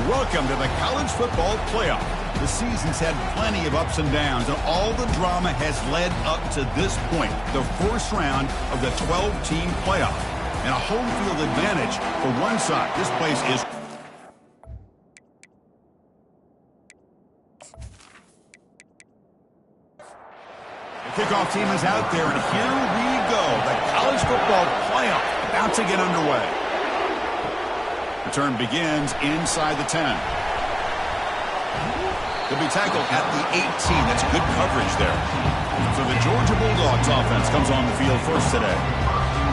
Welcome to the college football playoff. The season's had plenty of ups and downs, and all the drama has led up to this point, the first round of the 12-team playoff. And a home field advantage for one side. This place is... The kickoff team is out there, and here we go. The college football playoff about to get underway. Return begins inside the 10. He'll be tackled at the 18. That's good coverage there. So the Georgia Bulldogs offense comes on the field first today.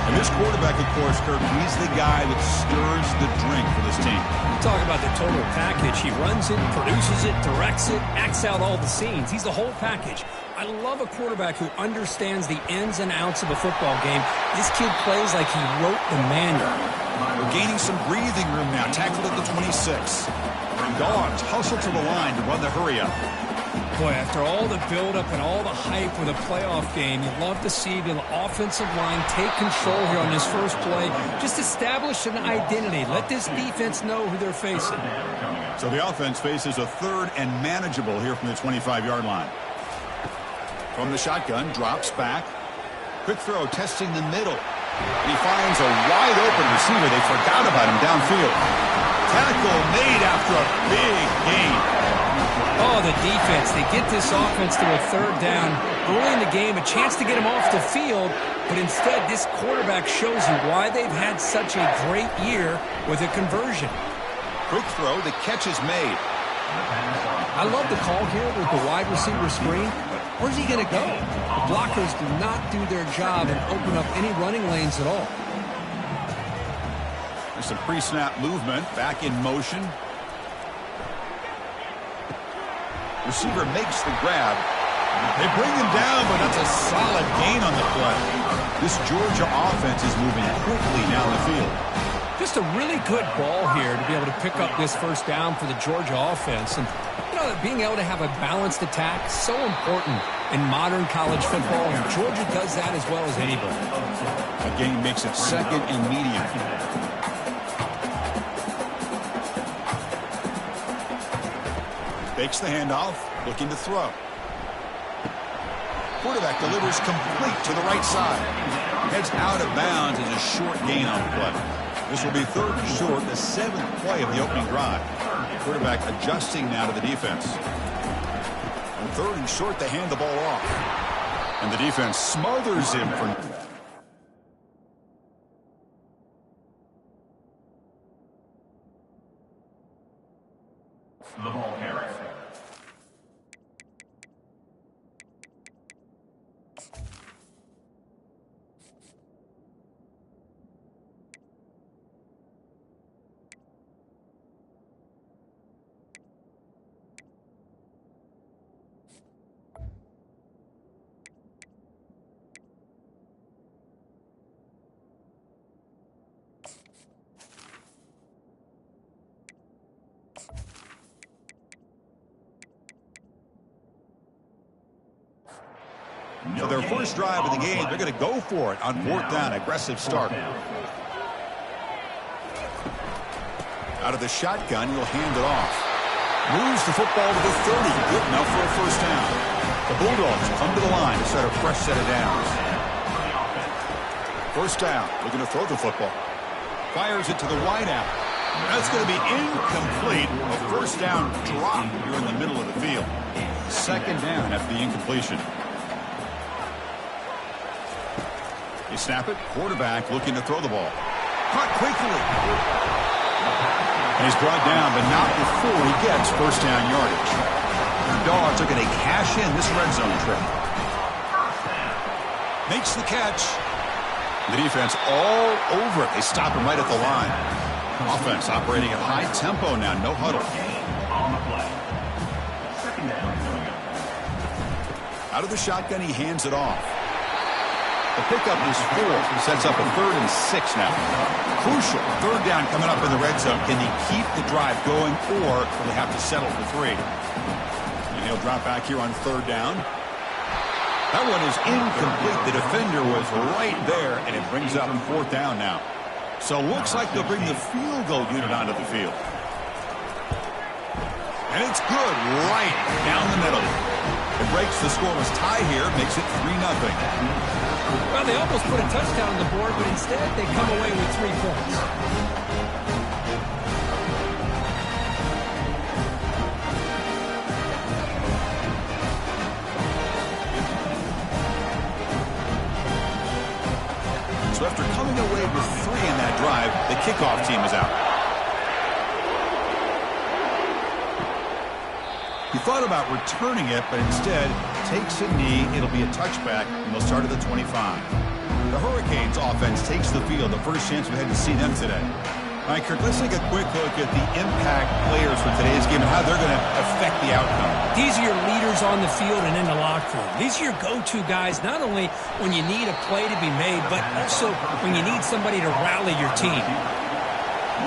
And this quarterback, of course, Kirk, he's the guy that stirs the drink for this team. Talk about the total package. He runs it, produces it, directs it, acts out all the scenes. He's the whole package. I love a quarterback who understands the ins and outs of a football game. This kid plays like he wrote the manual. We're gaining some breathing room now. Tackled at the 26. And Dogs hustle to the line to run the hurry up. Boy, after all the buildup and all the hype with a playoff game, you'd love to see the offensive line take control here on this first play. Just establish an identity. Let this defense know who they're facing. So the offense faces a third and manageable here from the 25-yard line. From the shotgun, drops back. Quick throw, testing the middle. And he finds a wide-open receiver. They forgot about him downfield. Tackle made after a big gain. Oh, the defense. They get this offense to a third down early in the game, a chance to get him off the field, but instead this quarterback shows you why they've had such a great year with a conversion. Quick throw, the catch is made. I love the call here with the wide receiver screen. Where's he going to go? The blockers do not do their job and open up any running lanes at all. There's some pre-snap movement, back in motion. Receiver makes the grab. They bring him down, but that's a solid gain on the play. This Georgia offense is moving quickly down the field. Just a really good ball here to be able to pick up this first down for the Georgia offense. And, you know, being able to have a balanced attack is so important in modern college football. And Georgia does that as well as anybody. The game makes it second and medium. Fakes the handoff, looking to throw. Quarterback delivers complete to the right side. Heads out of bounds as a short gain on the play. This will be third and short, the 7th play of the opening drive. Quarterback adjusting now to the defense. On third and short, they hand the ball off. And the defense smothers him from... The ball carrier. So their first drive of the game, they're going to go for it on 4th down. Aggressive start. Out of the shotgun, he'll hand it off. Moves the football to the 30. Good enough for a first down. The Bulldogs come to the line to set a fresh set of downs. First down, looking to throw the football. Fires it to the wideout. That's going to be incomplete. A first down drop here in the middle of the field. Second down after the incompletion. They snap it. Quarterback looking to throw the ball. Caught quickly. And he's brought down, but not before he gets first down yardage. The Dogs are going to cash in this red zone trip. Makes the catch. The defense all over it. They stop him right at the line. Offense operating at high tempo now. No huddle. Out of the shotgun, he hands it off. The pickup is 4. He sets up a 3rd and 6 now. Crucial. 3rd down coming up in the red zone. Can he keep the drive going, or will they have to settle for 3? And he'll drop back here on 3rd down. That one is incomplete. The defender was right there, and it brings up 4th down now. So looks like they'll bring the field goal unit onto the field. And it's good right down the middle. It breaks the scoreless tie here, makes it 3-0. Well, they almost put a touchdown on the board, but instead they come away with 3 points. So after coming away with 3 in that drive, the kickoff team is out. He thought about returning it, but instead takes a knee. It'll be a touchback, and they'll start at the 25. The Hurricanes offense takes the field, the first chance we had to see them today. All right, Kirk, let's take a quick look at the impact players for today's game and how they're going to affect the outcome. These are your leaders on the field and in the locker room. These are your go-to guys, not only when you need a play to be made, but also when you need somebody to rally your team.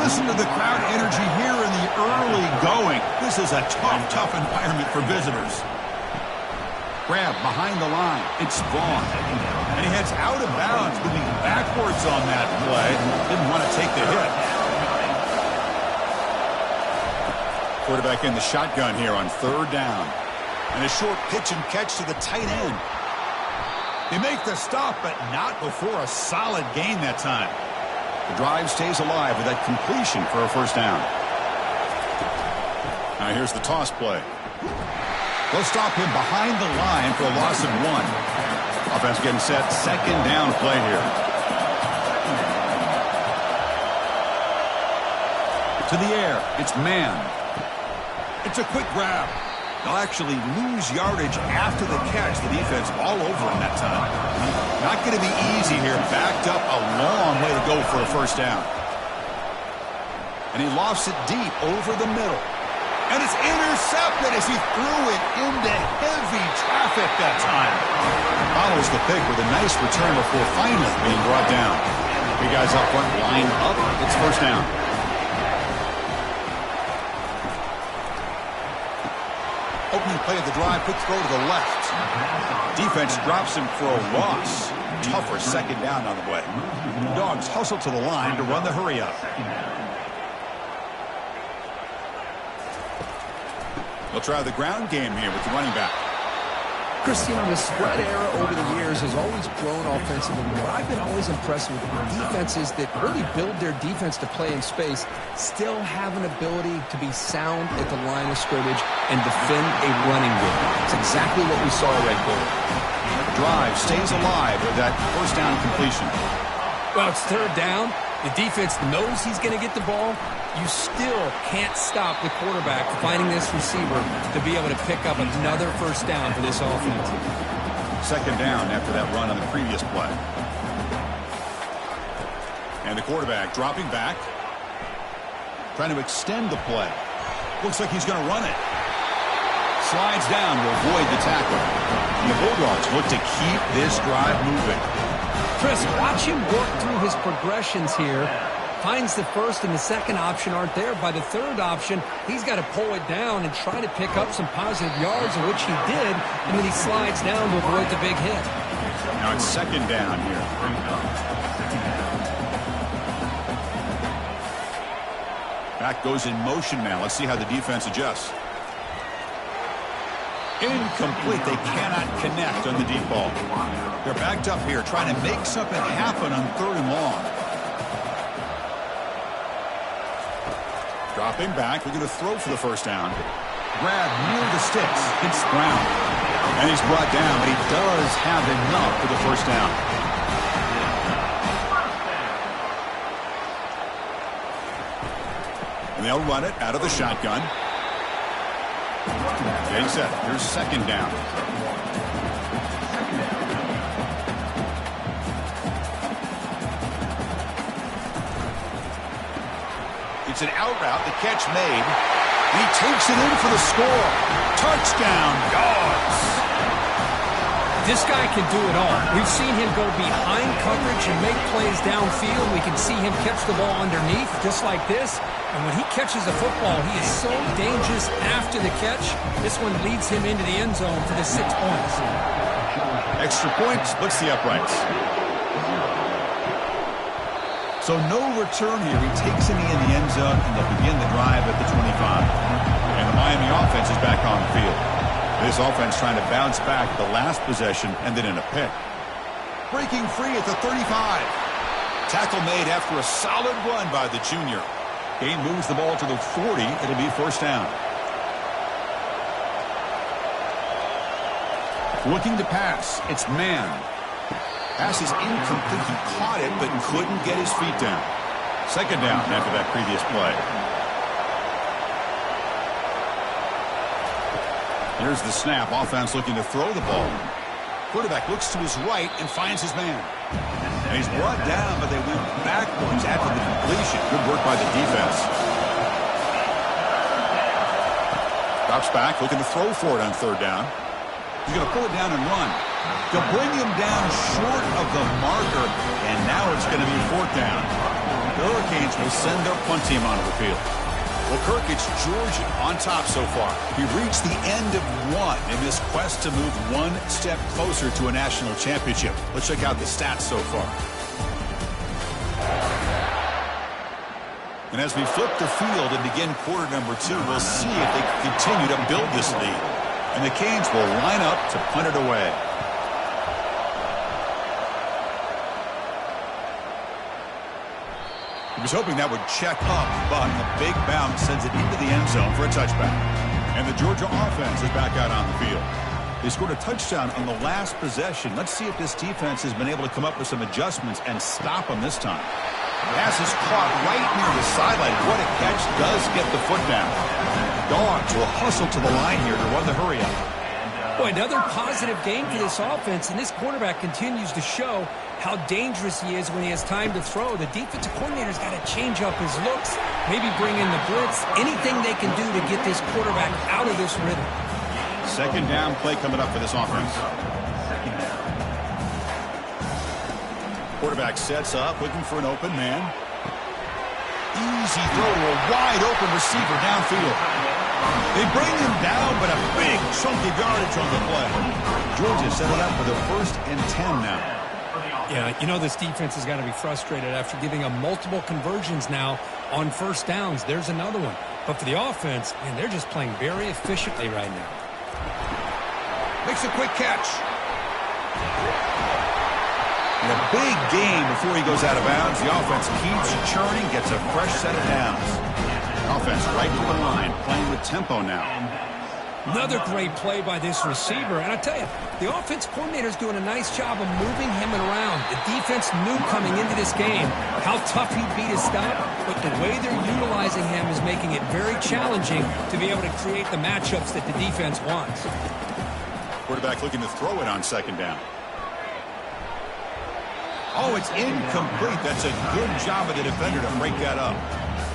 Listen to the crowd energy here in the early going. This is a tough environment for visitors. Grab behind the line. It's Vaughn. And he heads out of bounds, moving backwards on that play. Didn't want to take the hit. Quarterback in the shotgun here on 3rd down. And a short pitch and catch to the tight end. They make the stop, but not before a solid gain that time. The drive stays alive with that completion for a first down. Now here's the toss play. They'll stop him behind the line for a loss of 1. Offense getting set. 2nd down play here. To the air. It's man. It's a quick grab. They'll actually lose yardage after the catch. The defense all over him that time. Not going to be easy here. Backed up a long way to go for a first down. And he lofts it deep over the middle. And it's intercepted as he threw it into heavy traffic that time. Follows the pick with a nice return before finally being brought down. Three guys up front line up. It's first down. Opening play of the drive, quick throw to the left. Defense drops him for a loss. Tougher 2nd down on the way. Dogs hustle to the line to run the hurry up. They'll try the ground game here with the running back. Christine, the spread era over the years has always grown offensively more. I've been always impressed with defenses that really build their defense to play in space, still have an ability to be sound at the line of scrimmage and defend a running game. It's exactly what we saw right there. Drive stays alive with that first down completion. Well, it's 3rd down. The defense knows he's going to get the ball. You still can't stop the quarterback finding this receiver to be able to pick up another first down for this offense. 2nd down after that run on the previous play. And the quarterback dropping back. Trying to extend the play. Looks like he's going to run it. Slides down to avoid the tackle. And the Bulldogs look to keep this drive moving. Chris, watch him work through his progressions here. Finds the first and the second option aren't there. By the 3rd option, he's got to pull it down and try to pick up some positive yards, which he did, and then he slides down to avoid the big hit. Now it's 2nd down here. Back goes in motion now. Let's see how the defense adjusts. Incomplete. They cannot connect on the deep ball. They're backed up here trying to make something happen on 3rd and long. Dropping back. We're going to throw for the first down. Grab near the sticks. It's Brown. And he's brought down, but he does have enough for the first down. And they'll run it out of the shotgun. Getting set. Here's 2nd down. It's an out route. The catch made. He takes it in for the score. Touchdown, Dogs. This guy can do it all. We've seen him go behind coverage and make plays downfield. We can see him catch the ball underneath, just like this. And when he catches the football, he is so dangerous after the catch. This one leads him into the end zone for the 6 points. Extra point splits the uprights. So no return here. He takes it in the end zone, and they'll begin the drive at the 25. And the Miami offense is back on the field. This offense trying to bounce back the last possession and then in a pick. Breaking free at the 35. Tackle made after a solid run by the junior. Game moves the ball to the 40. It'll be first down. Looking to pass. It's man. Pass is incomplete. He caught it but couldn't get his feet down. Second down after that previous play. Here's the snap. Offense looking to throw the ball. Quarterback looks to his right and finds his man. And he's brought down, but they went backwards after the completion. Good work by the defense. Drops back, looking to throw for it on third down. He's going to pull it down and run. They'll bring him down short of the marker, and now it's going to be fourth down. The Hurricanes will send their punt team onto the field. Well, Kirk, it's Georgia on top so far. He reached the end of one in this quest to move one step closer to a national championship. Let's check out the stats so far. And as we flip the field and begin quarter number 2, we'll see if they can continue to build this lead. And the Canes will line up to punt it away. He was hoping that would check up, but a big bounce sends it into the end zone for a touchback. And the Georgia offense is back out on the field. They scored a touchdown on the last possession. Let's see if this defense has been able to come up with some adjustments and stop them this time. Pass is caught right near the sideline. What a catch. Does get the foot down. Dogs will hustle to the line here to run the hurry up. Boy, another positive game for this offense, and this quarterback continues to show how dangerous he is when he has time to throw. The defensive coordinator's got to change up his looks, maybe bring in the blitz, anything they can do to get this quarterback out of this rhythm. Second down play coming up for this offense. Quarterback sets up, looking for an open man. Easy throw to a wide open receiver downfield. They bring him down, but a big chunk of yardage on the play. Georgia set it up for the 1st and 10 now. Yeah, you know this defense has got to be frustrated after giving them multiple conversions now on first downs. There's another one. But for the offense, man, they're just playing very efficiently right now. Makes a quick catch. And a big gain before he goes out of bounds. The offense keeps churning, gets a fresh set of downs. Offense right to the line, playing with tempo now. Another great play by this receiver. And I tell you, the offense coordinator is doing a nice job of moving him around. The defense knew coming into this game how tough he'd be to stop, but the way they're utilizing him is making it very challenging to be able to create the matchups that the defense wants. Quarterback looking to throw it on second down. Oh, it's incomplete. That's a good job of the defender to break that up.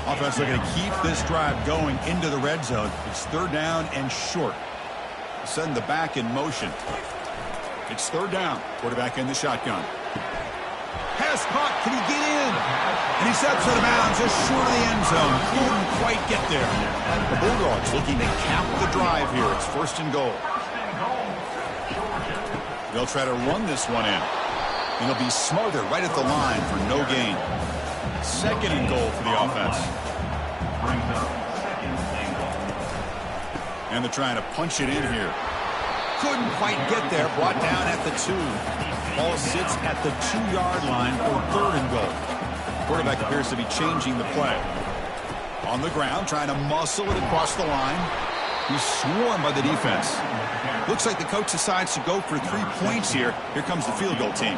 Offense looking to keep this drive going into the red zone. It's third down and short. Send the back in motion. It's third down. Quarterback in the shotgun. Pass caught. Can he get in? And he steps out of bounds just short of the end zone. Couldn't quite get there. The Bulldogs looking to cap the drive here. It's first and goal. They'll try to run this one in. And it'll be smothered right at the line for no gain. Second and goal for the offense. And they're trying to punch it in here. Couldn't quite get there. Brought down at the 2. Ball sits at the 2-yard line for third and goal. Quarterback appears to be changing the play. On the ground, trying to muscle it across the line. He's swarmed by the defense. Looks like the coach decides to go for 3 points here. Here comes the field goal team.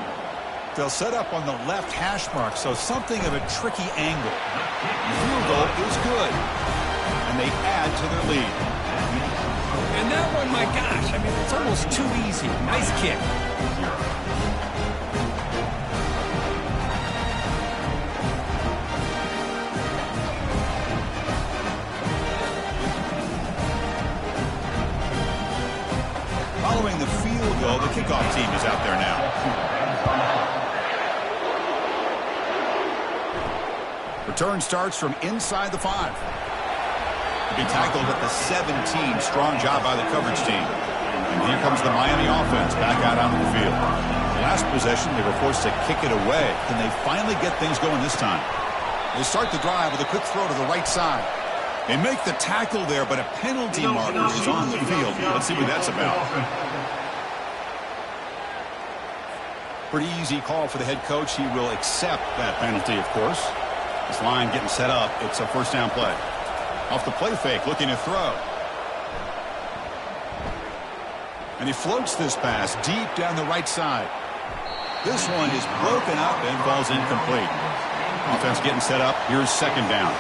They'll set up on the left hash mark, so something of a tricky angle. The field goal is good, and they add to their lead. And that one, my gosh, I mean, it's almost too easy. Nice kick. Following the field goal, the kickoff team is out there now. Return starts from inside the 5. To be tackled at the 17. Strong job by the coverage team. And here comes the Miami offense back out onto the field. last possession, they were forced to kick it away. Can they finally get things going this time? They start the drive with a quick throw to the right side. They make the tackle there, but a penalty marker is on the field. Let's see what that's about. Pretty easy call for the head coach. He will accept that penalty, of course. This line getting set up. It's a first down play. Off the play fake, looking to throw. And he floats this pass deep down the right side. This one is broken up and falls incomplete. Offense getting set up. Here's second down.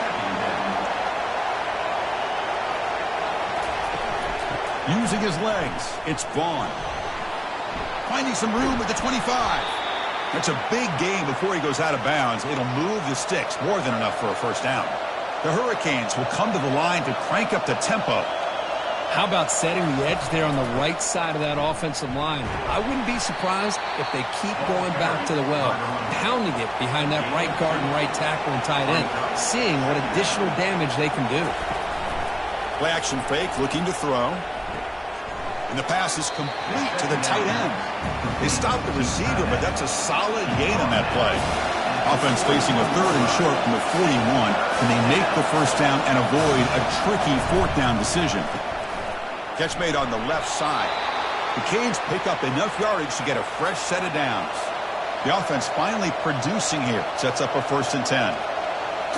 Using his legs, it's Vaughn. Finding some room at the 25. That's a big gain before he goes out of bounds. It'll move the sticks, more than enough for a first down. The Hurricanes will come to the line to crank up the tempo. How about setting the edge there on the right side of that offensive line? I wouldn't be surprised if they keep going back to the well, pounding it behind that right guard and right tackle and tight end, seeing what additional damage they can do. Play action fake, looking to throw. And the pass is complete to the tight end. They stop the receiver, but that's a solid gain on that play. Offense facing a third and short from the 41. Can they make the first down and avoid a tricky fourth down decision? Catch made on the left side. The Canes pick up enough yardage to get a fresh set of downs. The offense finally producing here. Sets up a 1st and 10.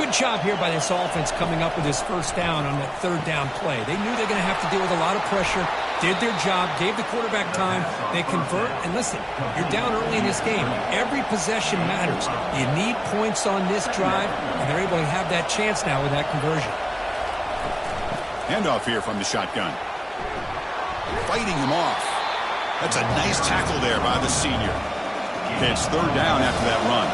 Good job here by this offense coming up with this first down on that third down play. They knew they were going to have to deal with a lot of pressure, did their job, gave the quarterback time. They convert, and listen, you're down early in this game. Every possession matters. You need points on this drive, and they're able to have that chance now with that conversion. Handoff here from the shotgun. Fighting him off. That's a nice tackle there by the senior. It's third down after that run.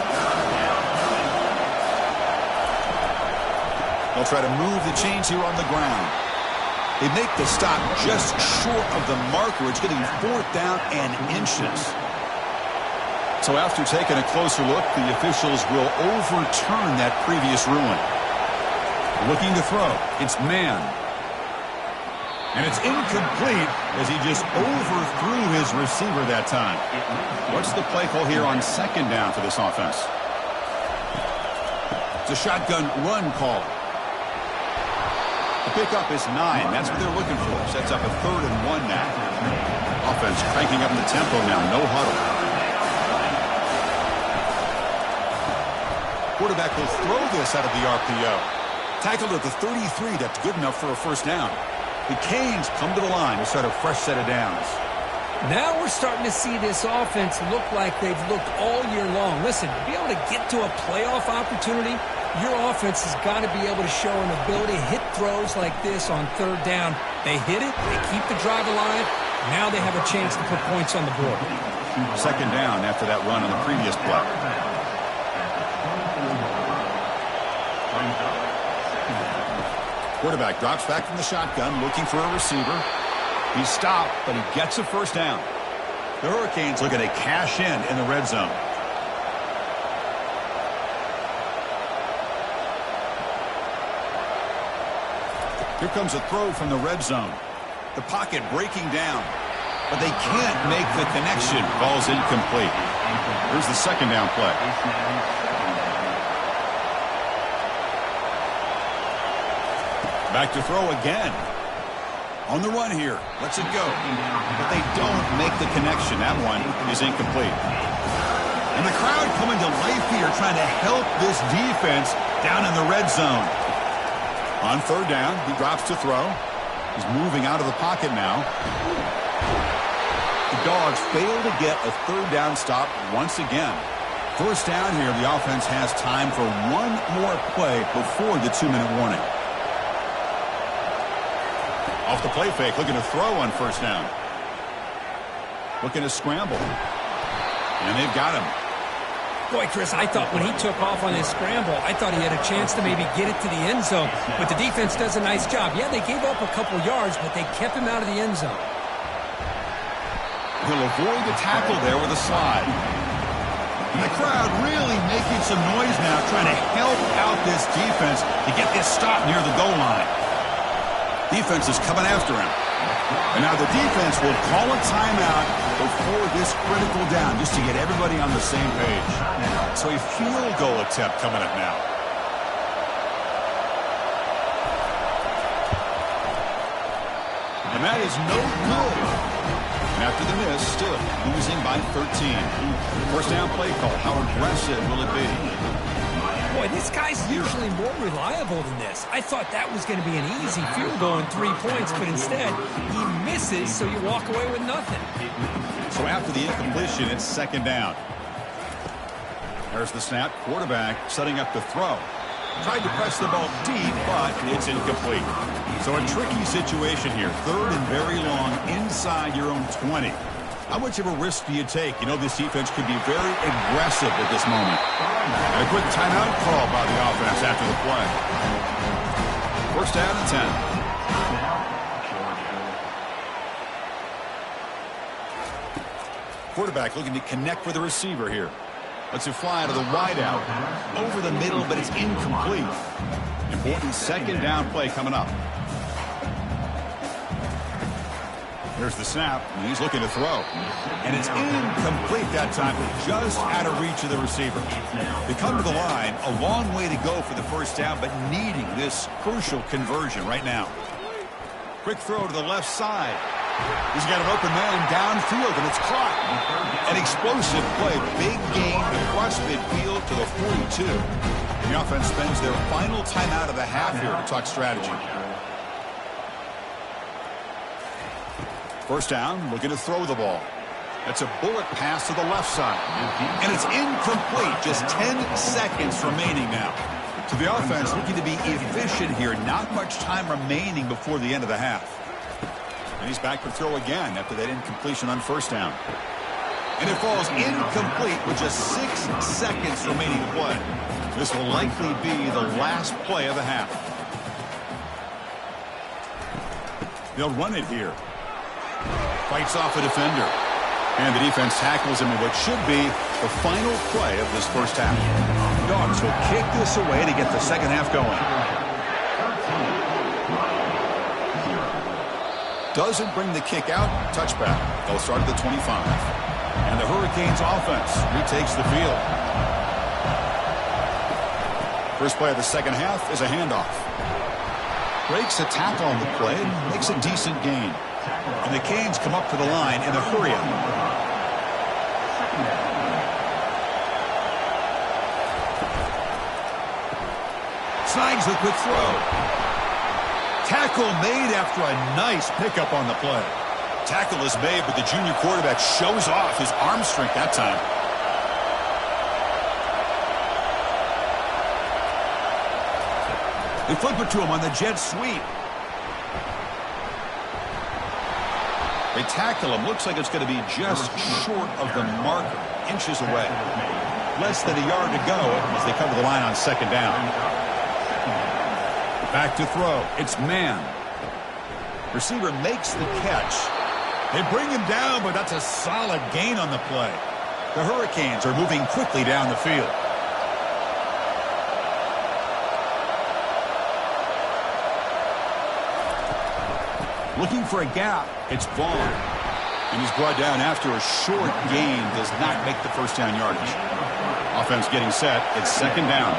They'll try to move the chains here on the ground. They make the stop just short of the marker. It's getting fourth down and inches. So after taking a closer look, the officials will overturn that previous ruling. Looking to throw. It's man. And it's incomplete as he just overthrew his receiver that time. What's the play call here on second down for this offense? It's a shotgun run call. The pickup is 9. That's what they're looking for. Sets up a 3rd and 1 now. Offense cranking up the tempo now. No huddle. Quarterback will throw this out of the RPO. Tackled at the 33. That's good enough for a first down. The Canes come to the line to start a fresh set of downs. Now we're starting to see this offense look like they've looked all year long. Listen, to be able to get to a playoff opportunity, your offense has got to be able to show an ability to hit throws like this on third down. They hit it, they keep the drive alive. Now they have a chance to put points on the board. Second down after that run on the previous play. Quarterback drops back from the shotgun, looking for a receiver. He's stopped, but he gets a first down. The Hurricanes looking to cash in the red zone. Here comes a throw from the red zone. The pocket breaking down, but they can't make the connection. Ball's incomplete. Here's the second down play. Back to throw again. On the run here. Lets it go. But they don't make the connection. That one is incomplete. And the crowd coming to life here trying to help this defense down in the red zone. On third down, he drops to throw. He's moving out of the pocket now. The Dogs fail to get a third down stop once again. First down here, the offense has time for one more play before the 2-minute warning. Off the play fake, looking to throw on first down. Looking to scramble. And they've got him. Boy, Chris, I thought when he took off on his scramble, I thought he had a chance to maybe get it to the end zone. But the defense does a nice job. Yeah, they gave up a couple yards, but they kept him out of the end zone. He'll avoid the tackle there with a slide. And the crowd really making some noise now, trying to help out this defense to get this stop near the goal line. Defense is coming after him. And now the defense will call a timeout before this critical down, just to get everybody on the same page. So a field goal attempt coming up now. And that is no good. And after the miss, still losing by 13. First down play call. How aggressive will it be? Boy, this guy's usually more reliable than this. I thought that was going to be an easy field goal and 3 points, but instead he misses, so you walk away with nothing. So after the incompletion, it's second down. There's the snap. Quarterback setting up the throw. Tried to press the ball deep, but it's incomplete. So a tricky situation here. Third and very long inside your own 20. How much of a risk do you take? You know, this defense could be very aggressive at this moment. And a quick timeout call by the offense after the play. First down and 10. Quarterback looking to connect with the receiver here. Lets it fly out of the wideout. Over the middle, but it's incomplete. Important second down play coming up. There's the snap, and he's looking to throw. And it's incomplete that time, just out of reach of the receiver. They come to the line, a long way to go for the first down, but needing this crucial conversion right now. Quick throw to the left side. He's got an open man downfield, and it's caught. An explosive play, big gain across midfield to the 42. And the offense spends their final timeout of the half here to talk strategy. First down, looking to throw the ball. That's a bullet pass to the left side. And it's incomplete. Just 10 seconds remaining now. So the offense looking to be efficient here. Not much time remaining before the end of the half. And he's back to throw again after that incompletion on first down. And it falls incomplete with just 6 seconds remaining to play. This will likely be the last play of the half. They'll run it here. Fights off a defender. And the defense tackles him in what should be the final play of this first half. Dogs will kick this away to get the second half going. Doesn't bring the kick out. Touchback. They'll start at the 25. And the Hurricanes offense retakes the field. First play of the second half is a handoff. Breaks a tackle on the play and makes a decent gain. And the Canes come up to the line in a hurry-up. Snags the quick throw. Tackle made after a nice pickup on the play. Tackle is made, but the junior quarterback shows off his arm strength that time. They flip it to him on the jet sweep. They tackle him. Looks like it's going to be just short of the marker. Inches away. Less than a yard to go as they come to the line on second down. Back to throw. It's man. Receiver makes the catch. They bring him down, but that's a solid gain on the play. The Hurricanes are moving quickly down the field. Looking for a gap. It's Vaughn. And he's brought down after a short gain. Does not make the first down yardage. Offense getting set. It's second down.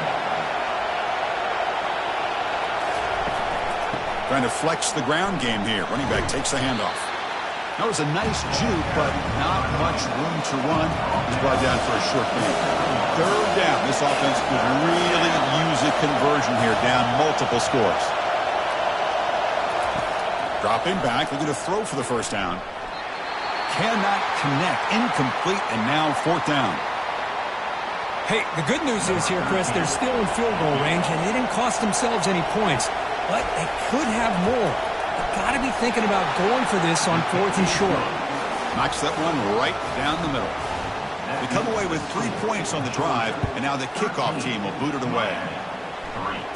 Trying to flex the ground game here. Running back takes the handoff. That was a nice juke, but not much room to run. He's brought down for a short gain. Third down. This offense could really use a conversion here, down multiple scores. Dropping back, looking to throw for the first down. Cannot connect. Incomplete, and now fourth down. Hey, the good news is here, Chris, they're still in field goal range, and they didn't cost themselves any points. But they could have more. They've got to be thinking about going for this on fourth and short. Knocks that one right down the middle. They come away with 3 points on the drive, and now the kickoff team will boot it away.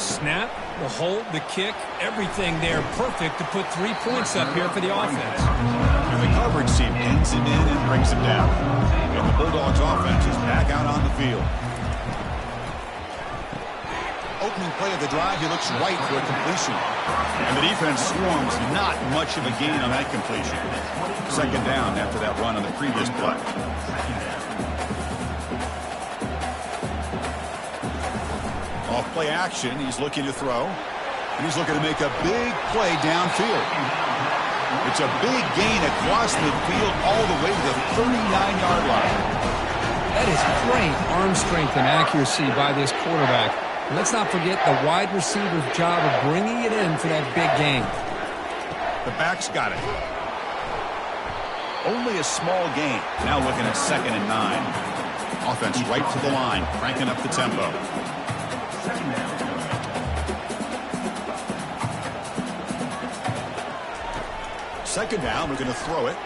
Snap, the hold, the kick, everything there perfect to put 3 points up here for the offense. And the coverage team pins him in and brings him down. And the Bulldogs offense is back out on the field. opening play of the drive, he looks right for a completion. And the defense swarms, not much of a gain on that completion. Second down after that run on the previous play. Off play action, he's looking to throw. And he's looking to make a big play downfield. It's a big gain across midfield all the way to the 39-yard line. That is great arm strength and accuracy by this quarterback. And let's not forget the wide receiver's job of bringing it in for that big gain. The back's got it. Only a small gain. Now looking at 2nd and 9. Offense right to the line, cranking up the tempo. Second down, we're going to throw it.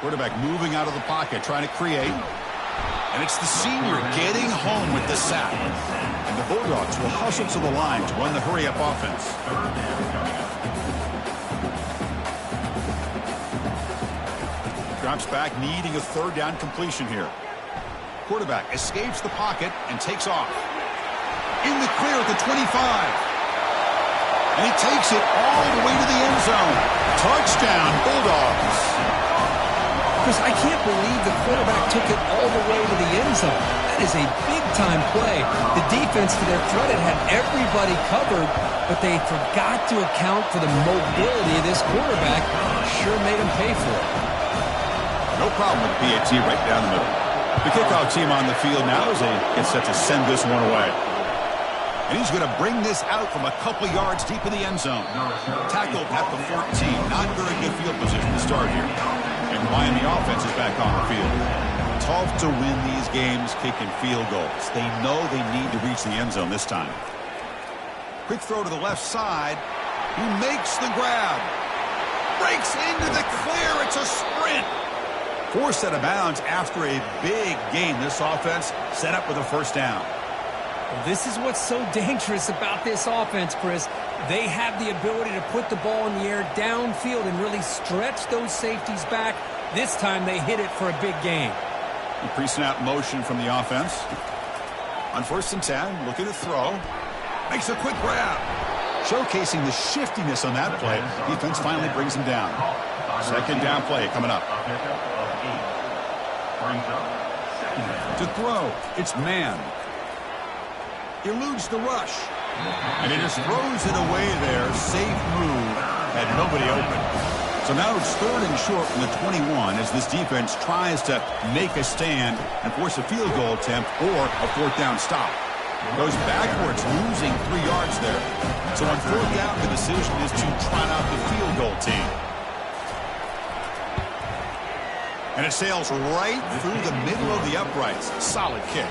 Quarterback moving out of the pocket, trying to create. And it's the senior getting home with the sack. And the Bulldogs will hustle to the line to run the hurry-up offense. Drops back, needing a third down completion here. Quarterback escapes the pocket and takes off. In the clear at the 25. And he takes it all the way to the end zone. Touchdown, Bulldogs. Chris, I can't believe the quarterback took it all the way to the end zone. That is a big-time play. The defense, to their credit, had everybody covered, but they forgot to account for the mobility of this quarterback. Sure made him pay for it. No problem with PAT right down the middle. The kickoff team on the field now as they get set to send this one away. And he's going to bring this out from a couple yards deep in the end zone. Tackled at the 14. Not very good field position to start here. And Miami offense is back on the field. Tough to win these games kicking field goals. They know they need to reach the end zone this time. Quick throw to the left side. He makes the grab. Breaks into the clear. It's a sprint. Forced out of bounds after a big gain. This offense set up with a first down. This is what's so dangerous about this offense, Chris. They have the ability to put the ball in the air downfield and really stretch those safeties back. This time they hit it for a big gain. The pre-snap motion from the offense. On 1st and 10, looking to throw. Makes a quick grab. Showcasing the shiftiness on that play. Defense finally brings him down. Second down play coming up. To throw, it's man. Eludes the rush. And he just throws it away there. Safe move. Had nobody open. So now it's 3rd and short from the 21 as this defense tries to make a stand and force a field goal attempt or a 4th down stop. Goes backwards, losing 3 yards there. So on 4th down, the decision is to trot out the field goal team. And it sails right through the middle of the uprights. Solid kick.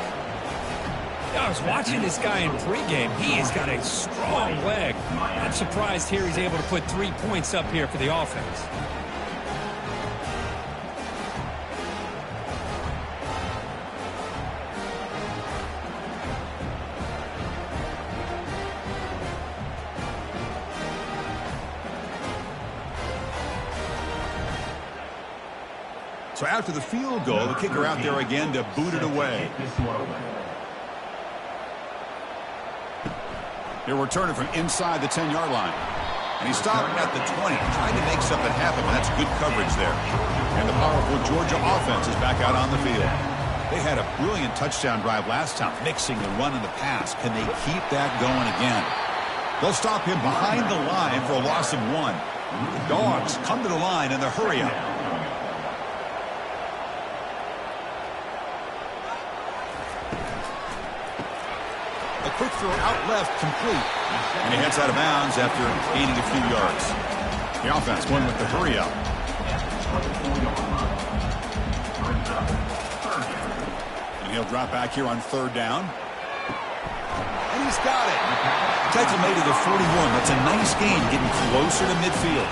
I was watching this guy in pregame. He has got a strong leg. I'm surprised here he's able to put 3 points up here for the offense. So after the field goal, the kicker out there again to boot it away. He'll return it from inside the 10-yard line. And he stopped at the 20, trying to make something happen, but that's good coverage there. And the powerful Georgia offense is back out on the field. They had a brilliant touchdown drive last time, mixing the run and the pass. Can they keep that going again? They'll stop him behind the line for a loss of 1. The Dogs come to the line in the hurry-up. Quick throw out left, complete. And he heads out of bounds after gaining a few yards. The offense going with the hurry-up. And he'll drop back here on 3rd down. And he's got it. Tackle made to the 41. That's a nice gain, getting closer to midfield.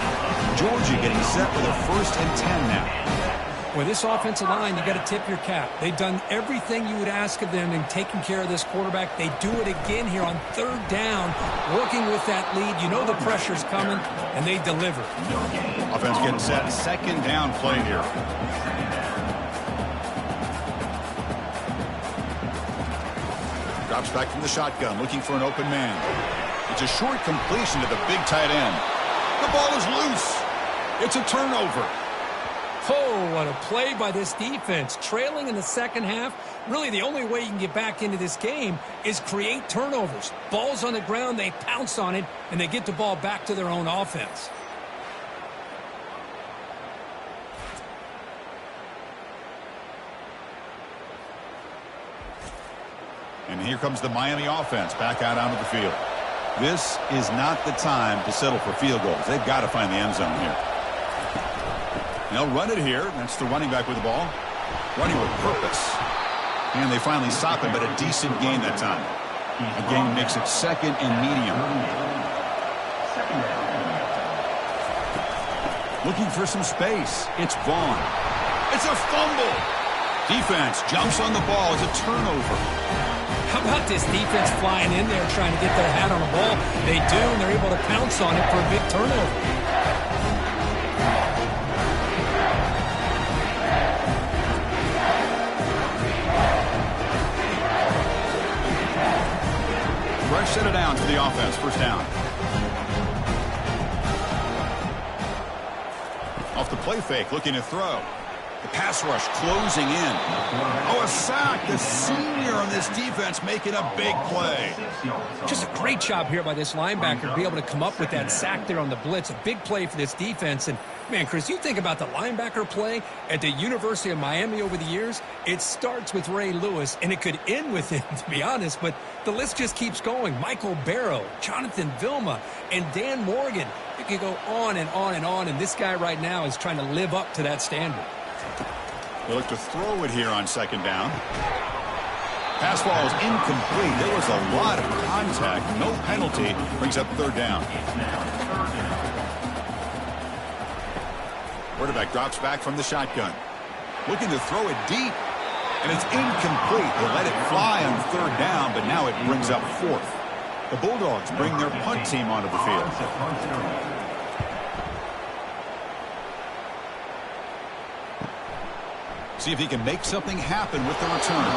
Georgia getting set with a 1st and 10 now. With this offensive line, you got to tip your cap. They've done everything you would ask of them in taking care of this quarterback. They do it again here on 3rd down, working with that lead. You know the pressure's coming, and they deliver. Offense getting set. 2nd down play here. Drops back from the shotgun, looking for an open man. It's a short completion to the big tight end. The ball is loose. It's a turnover. Oh, what a play by this defense. Trailing in the second half, really the only way you can get back into this game is create turnovers. Ball's on the ground, they pounce on it, and they get the ball back to their own offense. And here comes the Miami offense back out onto the field. This is not the time to settle for field goals. They've got to find the end zone here. They'll run it here. That's the running back with the ball. Running with purpose. And they finally stop him, but a decent gain that time. A gain makes it second and medium. Looking for some space. It's Vaughn. It's a fumble. Defense jumps on the ball. It's a turnover. How about this defense flying in there trying to get their hat on the ball? They do, and they're able to pounce on it for a big turnover. Fresh set of downs for the offense. First down. Off the play fake, looking to throw. The pass rush closing in. Oh, a sack. The senior on this defense making a big play. Just a great job here by this linebacker to be able to come up with that sack there on the blitz. A big play for this defense. And, man, Chris, you think about the linebacker play at the University of Miami over the years, it starts with Ray Lewis, and it could end with him, to be honest. But the list just keeps going. Michael Barrow, Jonathan Vilma, and Dan Morgan. It could go on and on and on, and this guy right now is trying to live up to that standard. They look to throw it here on second down. Pass ball is incomplete. There was a lot of contact. No penalty. Brings up third down. Quarterback drops back from the shotgun. Looking to throw it deep. And it's incomplete. They let it fly on third down, but now it brings up fourth. The Bulldogs bring their punt team onto the field. See if he can make something happen with the return.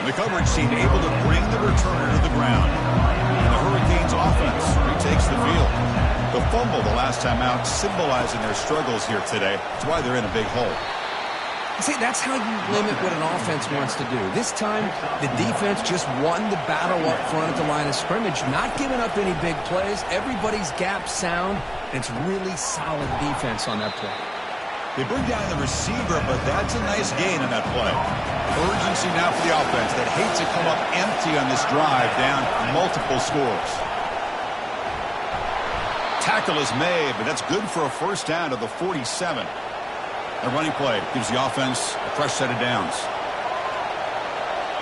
The coverage team able to bring the returner to the ground. And the Hurricanes offense retakes the field. The fumble the last time out symbolizing their struggles here today. That's why they're in a big hole. See, that's how you limit what an offense wants to do. This time, the defense just won the battle up front at the line of scrimmage, not giving up any big plays. Everybody's gap sound, and it's really solid defense on that play. They bring down the receiver, but that's a nice gain on that play. Urgency now for the offense that hates to come up empty on this drive, down multiple scores. Tackle is made, but that's good for a first down to the 47. A running play gives the offense a fresh set of downs.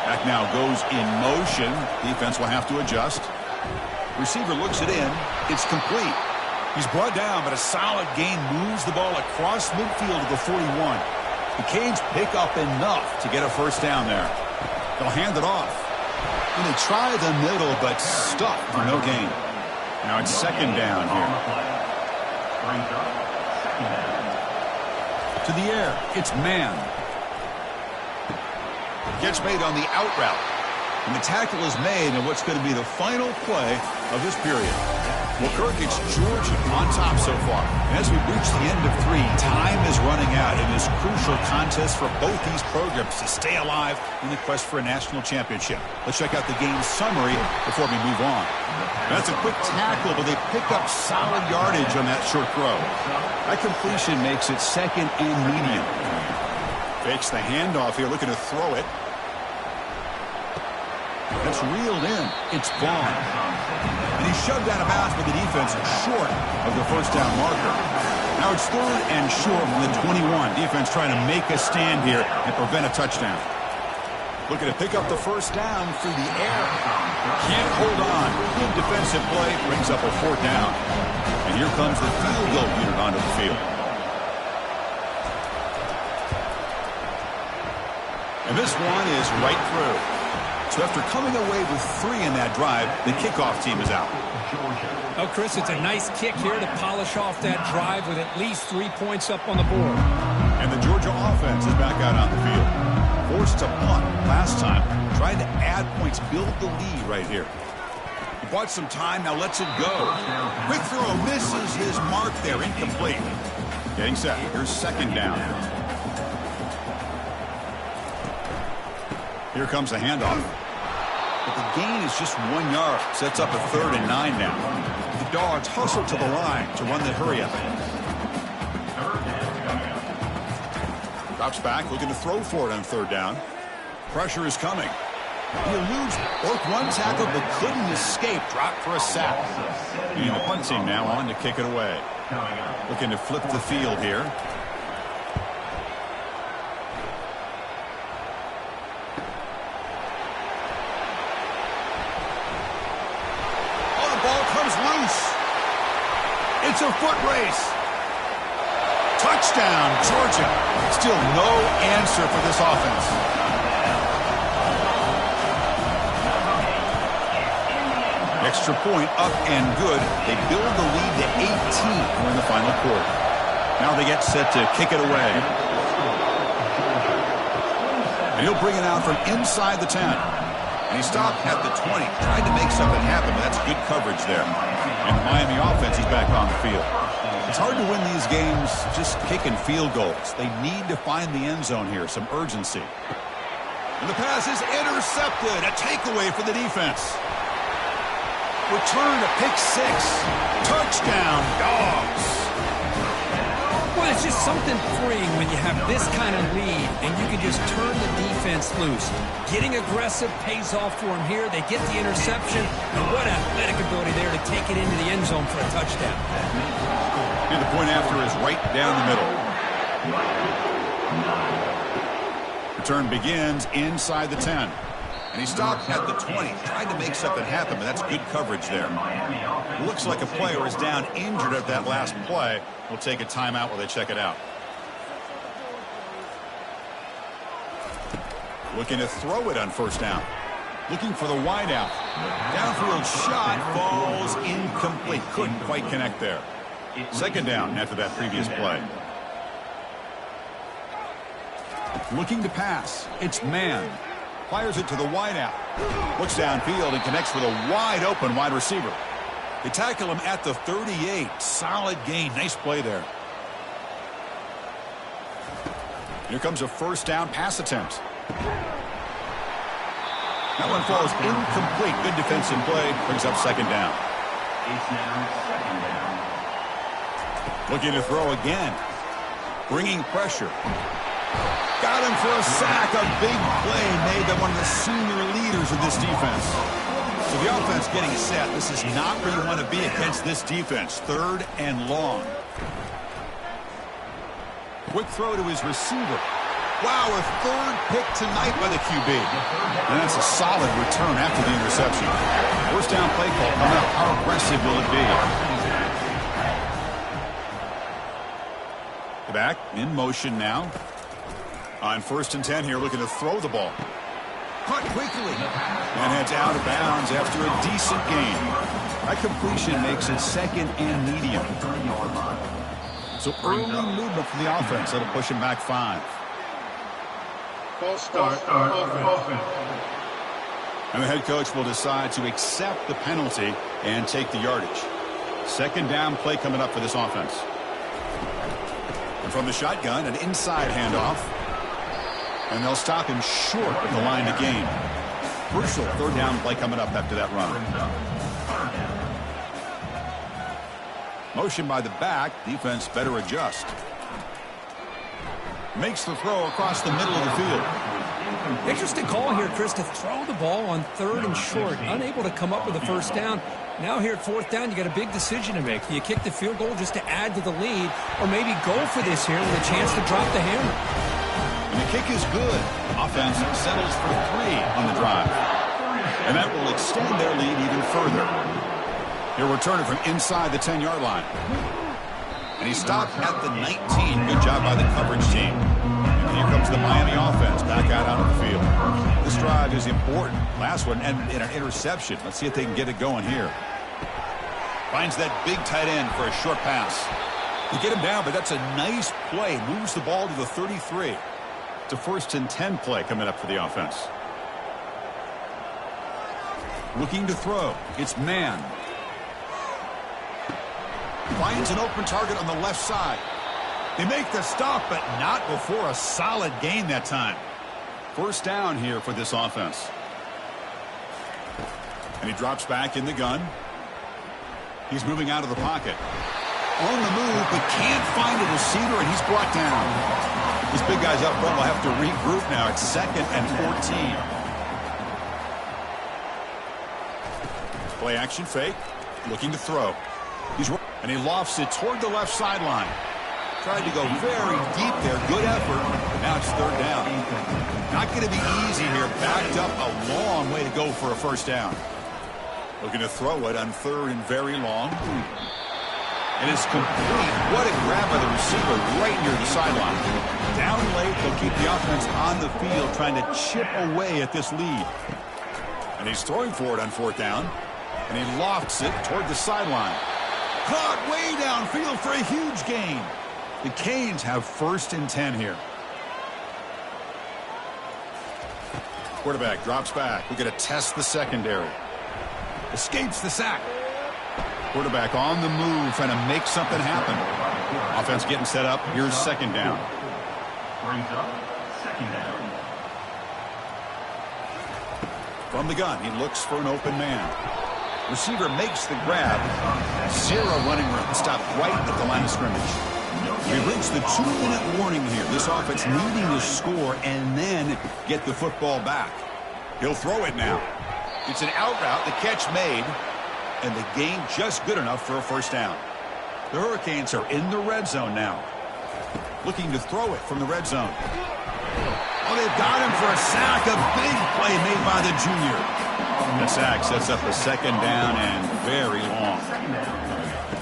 Back now goes in motion. Defense will have to adjust. Receiver looks it in. It's complete. He's brought down, but a solid gain moves the ball across midfield to the 41. The Canes pick up enough to get a first down there. They'll hand it off. And they try the middle, but stuck for no gain. Now it's second down here. To the air, it's man. Gets made on the out route. And the tackle is made in what's going to be the final play of this period. Well, Kirk, it's Georgia on top so far. And as we reach the end of 3, time is running out in this crucial contest for both these programs to stay alive in the quest for a national championship. Let's check out the game summary before we move on. That's a quick tackle, but they pick up solid yardage on that short throw. That completion makes it second and medium. Fakes the handoff here, looking to throw it. That's reeled in. It's Vaughn. And he's shoved out of bounds by the defense short of the first down marker. Now it's third and short from the 21. Defense trying to make a stand here and prevent a touchdown. Looking to pick up the first down through the air. Can't hold on. Good defensive play. Brings up a fourth down. And here comes the field goal unit onto the field. And this one is right through. So after coming away with 3 in that drive, the kickoff team is out. Oh, Chris, it's a nice kick here to polish off that drive with at least 3 points up on the board. And the Georgia offense is back out on the field. forced a punt last time. Trying to add points, build the lead right here. He bought some time, now lets it go. Quick throw, misses his mark there, incomplete. Getting set, here's second down. Here comes a handoff. But the gain is just 1 yard. Sets up a 3rd and 9 now. The Dogs hustle to the line to run the hurry up. Drops back, looking to throw for it on 3rd down. Pressure is coming. He eludes both one tackle but couldn't escape. Dropped for a sack. And the punt team now on to kick it away. Looking to flip the field here. Oh, the ball comes loose. It's a foot race. Touchdown, Georgia. Still no answer for this offense. Extra point up and good. They build the lead to 18 in the final quarter. Now they get set to kick it away. And he'll bring it out from inside the 10. And he stopped at the 20. Tried to make something happen, but that's good coverage there. And the Miami offense is back on the field. It's hard to win these games just kicking field goals. They need to find the end zone here, some urgency. And the pass is intercepted. A takeaway for the defense. Return to pick 6. Touchdown, Dogs. Well, it's just something freeing when you have this kind of lead and you can just turn the defense loose. Getting aggressive pays off for them here. They get the interception. And what athletic ability there to take it into the end zone for a touchdown. And the point after is right down the middle. Return begins inside the 10. And he stopped at the 20. Tried to make something happen, but that's good coverage there. Looks like a player is down injured at that last play. We'll take a timeout while they check it out. Looking to throw it on 1st down. Looking for the wideout. Downfield shot falls incomplete. Couldn't quite connect there. 2nd down after that previous play. Looking to pass. It's man. Fires it to the wideout. Looks downfield and connects with a wide-open wide receiver. They tackle him at the 38. Solid gain. Nice play there. Here comes a 1st down pass attempt. That one falls incomplete. Good defensive play. Brings up 2nd down. Looking to throw again. Bringing pressure. Got him for a sack. A big play made by one of the senior leaders of this defense. So the offense getting set. This is not where you want to be against this defense. 3rd and long. Quick throw to his receiver. Wow, a 3rd pick tonight by the QB. And that's a solid return after the interception. 1st down play call coming up. How aggressive will it be? The back in motion now. On 1st and 10 here, looking to throw the ball. Caught quickly. And heads out of bounds after a decent gain. That completion makes it 2nd and medium. So early movement from the offense. That'll push him back 5. False start offense. And the head coach will decide to accept the penalty and take the yardage. 2nd down play coming up for this offense. And from the shotgun, an inside handoff. And they'll stop him short at the line to gain. Crucial 3rd down play coming up after that run. Motion by the back. Defense better adjust. Makes the throw across the middle of the field. Interesting call here, Chris, to throw the ball on 3rd and short. Unable to come up with a 1st down. Now here at 4th down, you got a big decision to make. Do you kick the field goal just to add to the lead, or maybe go for this here with a chance to drop the hammer? And the kick is good. Offense settles for 3 on the drive. And that will extend their lead even further. He'll return it from inside the 10-yard line. And he stopped at the 19. Good job by the coverage team. And here comes the Miami offense back out onto the field. This drive is important. Last one ended in an interception. Let's see if they can get it going here. Finds that big tight end for a short pass. They get him down, but that's a nice play. Moves the ball to the 33. It's a 1st and 10 play coming up for the offense. Looking to throw. It's man. Finds an open target on the left side. They make the stop, but not before a solid gain that time. 1st down here for this offense. And he drops back in the gun. He's moving out of the pocket. On the move, but can't find a receiver, and he's brought down. These big guys up front will have to regroup now. It's 2nd and 14. Play action fake. Looking to throw. And he lofts it toward the left sideline. Tried to go very deep there. Good effort. Now it's 3rd down. Not going to be easy here. Backed up a long way to go for a 1st down. Looking to throw it on 3rd and very long. And it's complete. What a grab by the receiver right near the sideline. Down late, they'll keep the offense on the field trying to chip away at this lead. And he's throwing for it on 4th down. And he lofts it toward the sideline. Caught way downfield for a huge gain. The Canes have 1st and 10 here. Quarterback drops back. We're going to test the secondary. Escapes the sack. Quarterback on the move, trying to make something happen. Offense getting set up. Here's 2nd down. Brings up 2nd down. From the gun, he looks for an open man. Receiver makes the grab. 0 running room. Stopped right at the line of scrimmage. We reached the 2-minute warning here. This offense needing to score and then get the football back. He'll throw it now. It's an out route. The catch made. And the gain just good enough for a 1st down. The Hurricanes are in the red zone now. Looking to throw it from the red zone. Oh, they've got him for a sack. A big play made by the junior. The sack sets up a 2nd down and very long.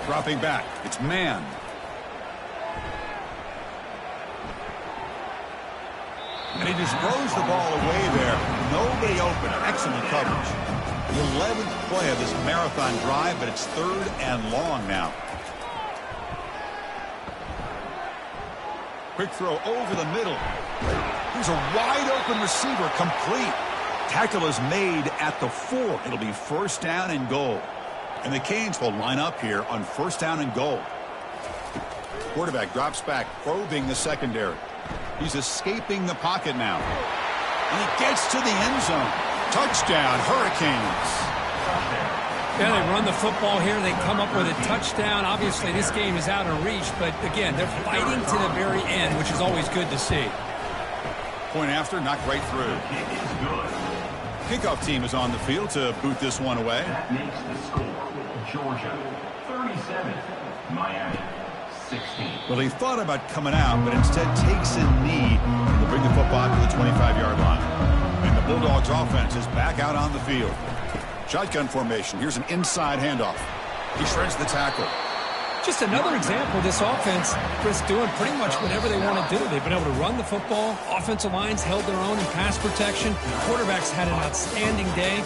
Dropping back. It's man. And he just throws the ball away there. Nobody open. Excellent coverage. The 11th play of this marathon drive, but it's 3rd and long now. Quick throw over the middle. There's a wide open receiver, complete. Tackle is made at the 4. It'll be 1st down and goal. And the Canes will line up here on 1st down and goal. Quarterback drops back, probing the secondary. He's escaping the pocket now. And he gets to the end zone. Touchdown, Hurricanes. Yeah, they run the football here. They come up with a touchdown. Obviously, this game is out of reach, but again, they're fighting to the very end, which is always good to see. Point after, knocked right through. Kickoff team is on the field to boot this one away. That makes the score. Georgia 37, Miami 16. Well, he thought about coming out, but instead takes a knee to bring the football to the 25-yard line. And the Bulldogs offense is back out on the field. Shotgun formation. Here's an inside handoff. He shreds the tackle. Just another example of this offense, Chris, doing pretty much whatever they want to do. They've been able to run the football. Offensive lines held their own in pass protection. Quarterbacks had an outstanding day.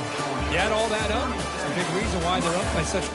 You add all that up, it's a big reason why they're up by such